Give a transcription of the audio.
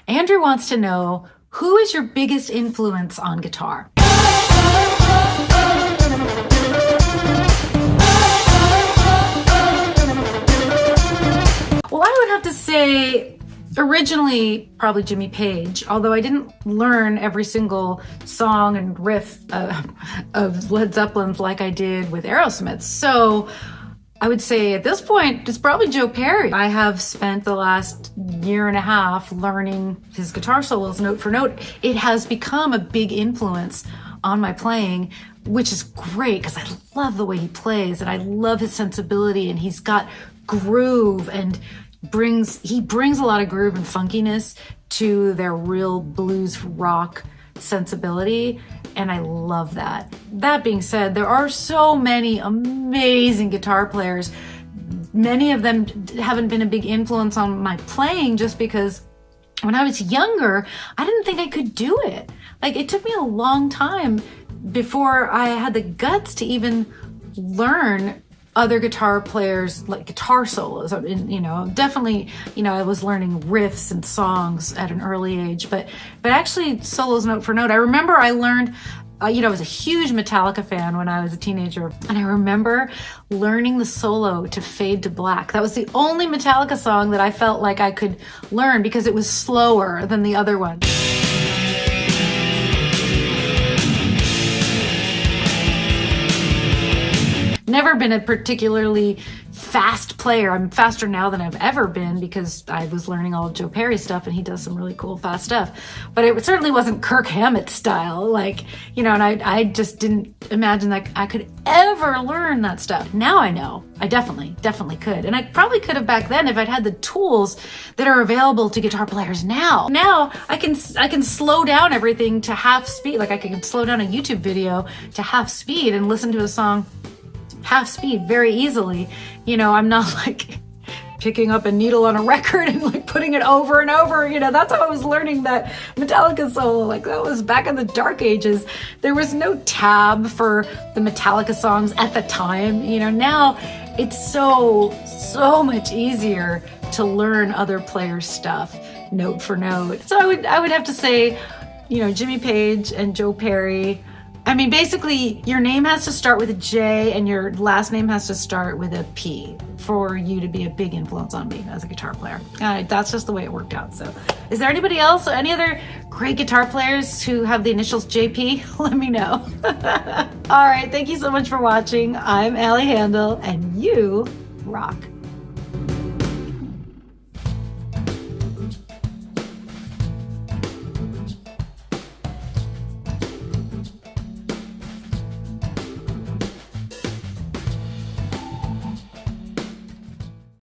Andrew wants to know, who is your biggest influence on guitar? Well, I would have to say originally probably Jimmy Page, although I didn't learn every single song and riff of Led Zeppelin's like I did with Aerosmith. So I would say at this point, it's probably Joe Perry. I have spent the last year and a half learning his guitar solos note for note. It has become a big influence on my playing, which is great because I love the way he plays and I love his sensibility, and he's got groove and he brings a lot of groove and funkiness to their real blues rock sensibility, and I love that. That being said, there are so many amazing guitar players. Many of them haven't been a big influence on my playing just because when I was younger, I didn't think I could do it. Like, it took me a long time before I had the guts to even learn other guitar players, like guitar solos. Definitely, I was learning riffs and songs at an early age, but actually solos note for note. I remember I learned, I was a huge Metallica fan when I was a teenager, and I remember learning the solo to Fade to Black. That was the only Metallica song that I felt like I could learn because it was slower than the other ones. Never been a particularly fast player. I'm faster now than I've ever been because I was learning all of Joe Perry stuff, and he does some really cool fast stuff. But it certainly wasn't Kirk Hammett style, and I just didn't imagine that I could ever learn that stuff. Now I know. I definitely could. And I probably could have back then if I'd had the tools that are available to guitar players now. Now I can slow down everything to half speed. Like, I can slow down a YouTube video to half speed and listen to a song half speed very easily. I'm not like picking up a needle on a record and like putting it over and over. That's how I was learning that Metallica solo. Like, that was back in the dark ages. There was no tab for the Metallica songs at the time. Now it's so much easier to learn other players' stuff note for note. So I would have to say, Jimmy Page and Joe Perry. I mean, basically, your name has to start with a J and your last name has to start with a P for you to be a big influence on me as a guitar player. That's just the way it worked out. So, is there anybody else, any other great guitar players who have the initials JP? Let me know. All right, thank you so much for watching. I'm Allie Handal, and you rock.